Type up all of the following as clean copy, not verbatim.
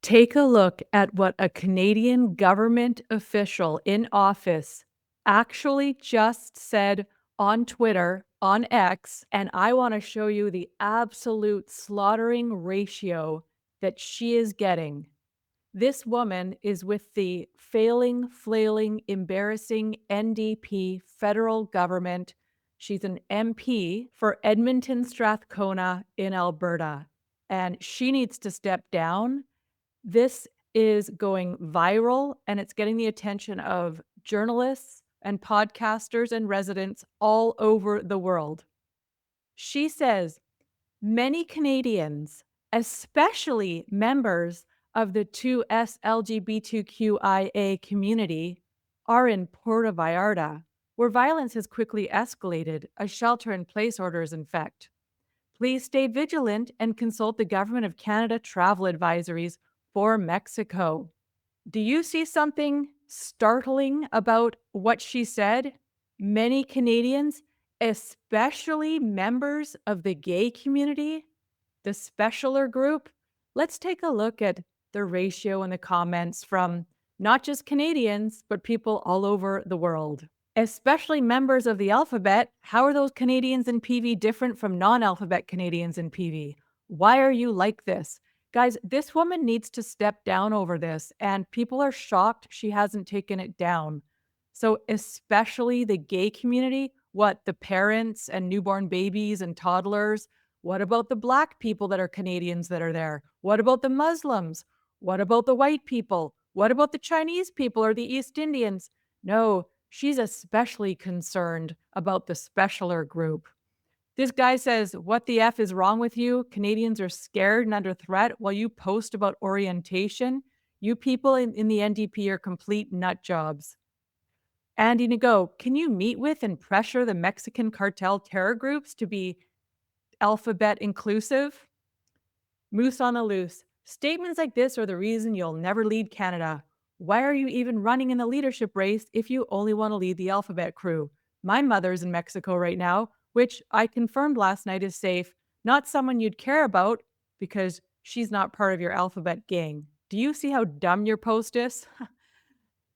Take a look at what a Canadian government official in office actually just said on Twitter, on X, and I want to show you the absolute slaughtering ratio that she is getting. This woman is with the failing, flailing, embarrassing NDP federal government. She's an MP for Edmonton Strathcona in Alberta, and she needs to step down. This is going viral and it's getting the attention of journalists and podcasters and residents all over the world. She says many Canadians, especially members of the 2S LGBTQIA community, are in Puerto Vallarta, where violence has quickly escalated as shelter in place orders in effect. Please stay vigilant and consult the Government of Canada travel advisories for Mexico. Do you see something startling about what she said? Many Canadians, especially members of the gay community, the specialer group. Let's take a look at the ratio in the comments from not just Canadians, but people all over the world. Especially members of the alphabet. How are those Canadians in PV different from non-alphabet Canadians in PV? Why are you like this? Guys, this woman needs to step down over this, and people are shocked she hasn't taken it down. So, especially the gay community, what, the parents and newborn babies and toddlers? What about the Black people that are Canadians that are there? What about the Muslims? What about the white people? What about the Chinese people or the East Indians? No, she's especially concerned about the specialer group. This guy says, "What the F is wrong with you? Canadians are scared and under threat while you post about orientation. You people in the NDP are complete nut jobs." Andy Nago, can you meet with and pressure the Mexican cartel terror groups to be alphabet inclusive? Moose on the loose. Statements like this are the reason you'll never lead Canada. Why are you even running in the leadership race if you only want to lead the alphabet crew? My mother's in Mexico right now, which I confirmed last night is safe, not someone you'd care about because she's not part of your alphabet gang. Do you see how dumb your post is?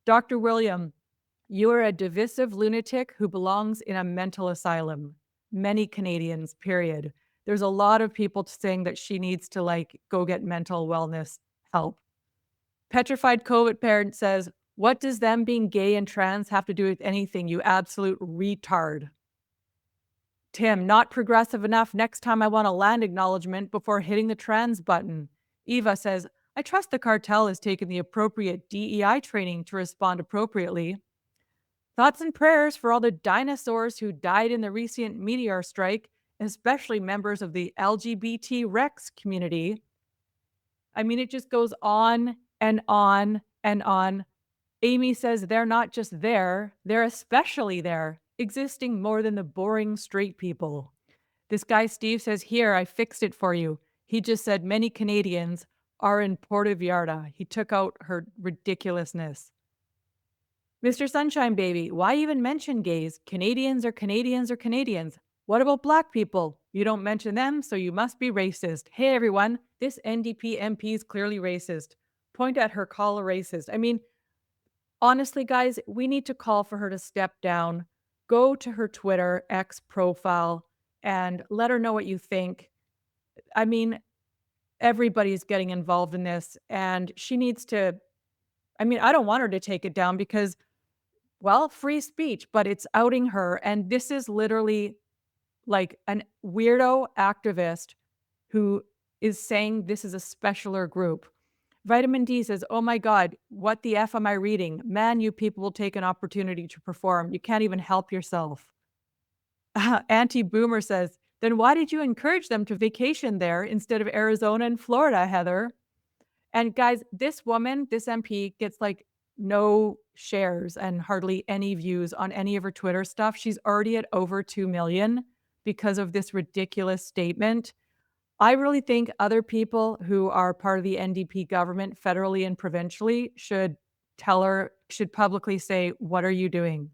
Dr. William, you are a divisive lunatic who belongs in a mental asylum. Many Canadians, period. There's a lot of people saying that she needs to go get mental wellness help. Petrified COVID parent says, "What does them being gay and trans have to do with anything, you absolute retard?" Tim, not progressive enough. Next time I want a land acknowledgement before hitting the trans button. Eva says, "I trust the cartel has taken the appropriate DEI training to respond appropriately." Thoughts and prayers for all the dinosaurs who died in the recent meteor strike, especially members of the LGBT Rex community. I mean, it just goes on and on and on. Amy says they're not just there, they're especially there, existing more than the boring straight people. This guy, Steve, says, "Here, I fixed it for you." He just said many Canadians are in Puerto Vallarta. He took out her ridiculousness. Mr. Sunshine Baby, why even mention gays? Canadians are Canadians are Canadians. What about Black people? You don't mention them, so you must be racist. Hey, everyone, this NDP MP is clearly racist. Point at her, call her racist. I mean, honestly, guys, we need to call for her to step down. Go to her Twitter X profile and let her know what you think. I mean, everybody's getting involved in this, and she needs to. I mean, I don't want her to take it down because, well, free speech, but it's outing her. And this is literally like an weirdo activist who is saying this is a specialer group. Vitamin D says, "Oh my God, what the F am I reading? Man, you people will take an opportunity to perform. You can't even help yourself." Anti-Boomer says, "Then why did you encourage them to vacation there instead of Arizona and Florida, Heather?" And guys, this woman, this MP gets no shares and hardly any views on any of her Twitter stuff. She's already at over 2 million because of this ridiculous statement. I really think other people who are part of the NDP government, federally and provincially, should publicly say, "What are you doing?"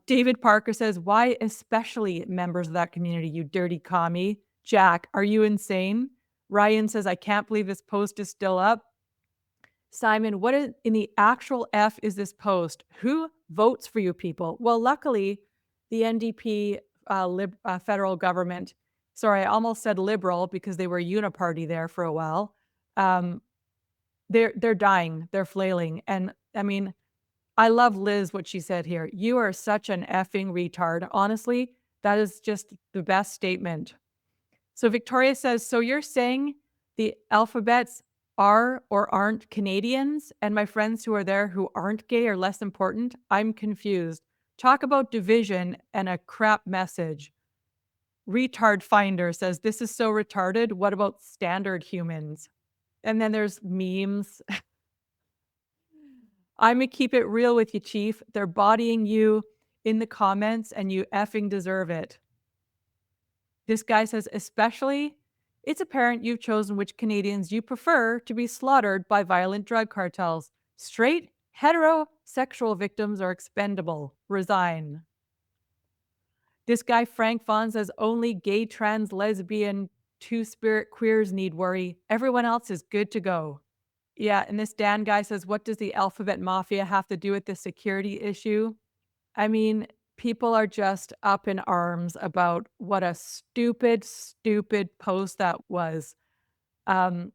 David Parker says, "Why especially members of that community, you dirty commie? Jack, are you insane? Ryan says, I can't believe this post is still up. Simon, what in the actual F is this post? Who votes for you people? Well, luckily, the NDP federal government, sorry, I almost said liberal because they were uniparty there for a while. Um, they're dying, they're flailing. And I mean, I love Liz, what she said here. You are such an effing retard. Honestly, that is just the best statement. So Victoria says, so you're saying the alphabets are or aren't Canadians, and my friends who are there who aren't gay are less important? I'm confused. Talk about division and a crap message. Retard Finder says, this is so retarded. What about standard humans? And then there's memes. I'm gonna keep it real with you, Chief. They're bodying you in the comments, and you effing deserve it. This guy says, especially, it's apparent you've chosen which Canadians you prefer to be slaughtered by violent drug cartels. Straight, heterosexual victims are expendable. Resign. This guy, Frank Vaughn, says only gay, trans, lesbian, two-spirit queers need worry. Everyone else is good to go. Yeah, and this Dan guy says, what does the alphabet mafia have to do with the security issue? I mean, people are just up in arms about what a stupid, stupid post that was. Um,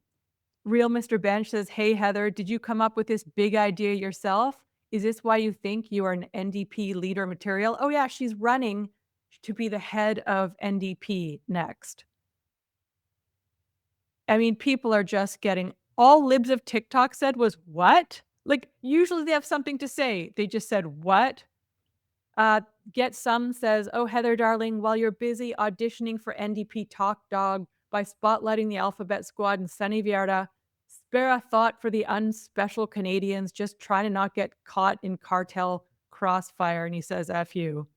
Real Mr. Bench says, hey, Heather, did you come up with this big idea yourself? Is this why you think you are an NDP leader material? Oh, yeah, she's running to be the head of NDP next. I mean, people are just getting all libs of TikTok said was what? Like, usually they have something to say. They just said what? Get Some says, oh, Heather, darling, while you're busy auditioning for NDP Talk Dog by spotlighting the Alphabet Squad in sunny Vallarta, spare a thought for the unspecial Canadians just trying to not get caught in cartel crossfire. And he says, F you.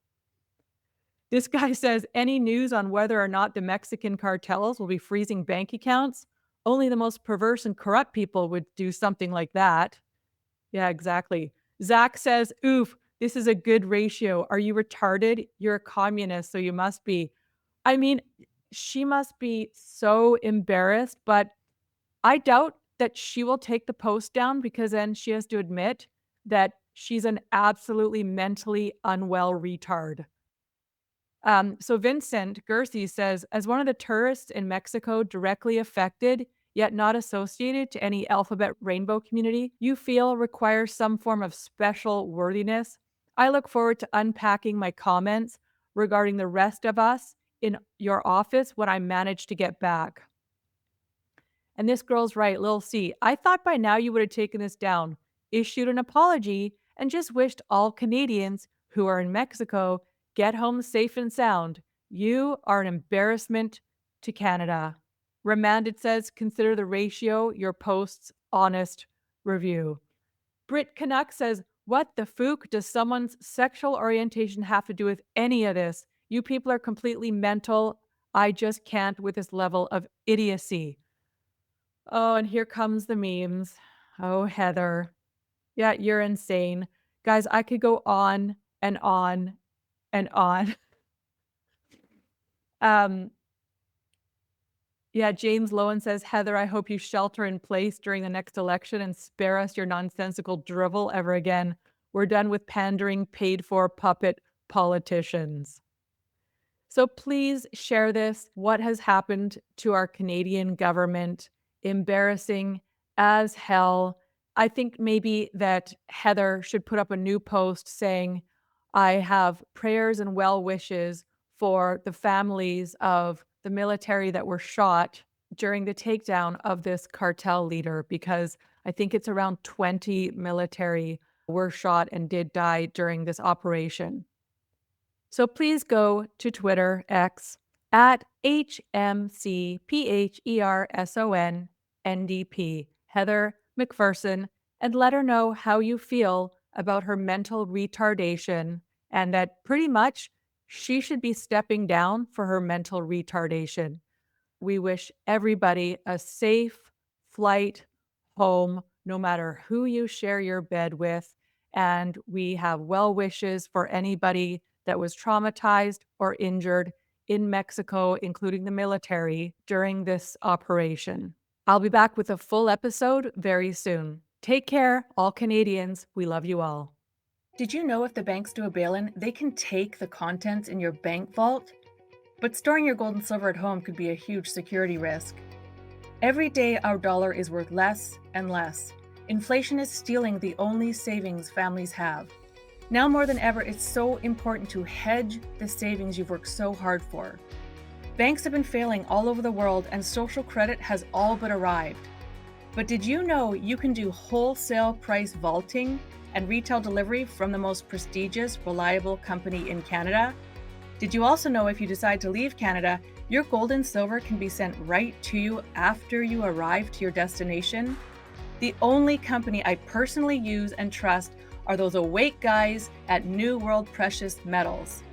This guy says, any news on whether or not the Mexican cartels will be freezing bank accounts? Only the most perverse and corrupt people would do something like that. Yeah, exactly. Zach says, oof, this is a good ratio. Are you retarded? You're a communist, so you must be. I mean, she must be so embarrassed, but I doubt that she will take the post down because then she has to admit that she's an absolutely mentally unwell retard. So Vincent Gersey says, as one of the tourists in Mexico directly affected, yet not associated to any alphabet rainbow community, you feel requires some form of special worthiness. I look forward to unpacking my comments regarding the rest of us in your office when I manage to get back. And this girl's right, Lil C. I thought by now you would have taken this down, issued an apology, and just wished all Canadians who are in Mexico get home safe and sound. You are an embarrassment to Canada. Remanded says, consider the ratio your post's honest review. Brit Canuck says, what the fook does someone's sexual orientation have to do with any of this? You people are completely mental. I just can't with this level of idiocy. Oh, and here comes the memes. Oh, Heather. Yeah, you're insane. Guys, I could go on and on and on. Um, yeah, James Lowen says, Heather, I hope you shelter in place during the next election and spare us your nonsensical drivel ever again. We're done with pandering, paid for puppet politicians. So please share this. What has happened to our Canadian government? Embarrassing as hell. I think maybe that Heather should put up a new post saying, I have prayers and well wishes for the families of the military that were shot during the takedown of this cartel leader, because I think it's around 20 military were shot and did die during this operation. So please go to Twitter, X, at HMCPHERSONNDP, Heather McPherson, and let her know how you feel about her mental retardation and that pretty much she should be stepping down for her mental retardation. We wish everybody a safe flight home, no matter who you share your bed with. And we have well wishes for anybody that was traumatized or injured in Mexico, including the military, during this operation. I'll be back with a full episode very soon. Take care, all Canadians. We love you all. Did you know if the banks do a bail-in, they can take the contents in your bank vault? But storing your gold and silver at home could be a huge security risk. Every day, our dollar is worth less and less. Inflation is stealing the only savings families have. Now more than ever, it's so important to hedge the savings you've worked so hard for. Banks have been failing all over the world, and social credit has all but arrived. But did you know you can do wholesale price vaulting and retail delivery from the most prestigious, reliable company in Canada? Did you also know if you decide to leave Canada, your gold and silver can be sent right to you after you arrive to your destination? The only company I personally use and trust are those awake guys at New World Precious Metals.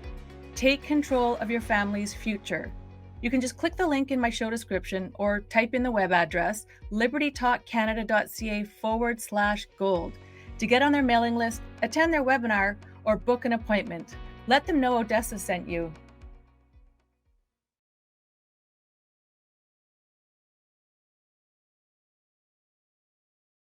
Take control of your family's future. You can just click the link in my show description or type in the web address libertytalkcanada.ca/gold to get on their mailing list, attend their webinar, or book an appointment. Let them know Odessa sent you.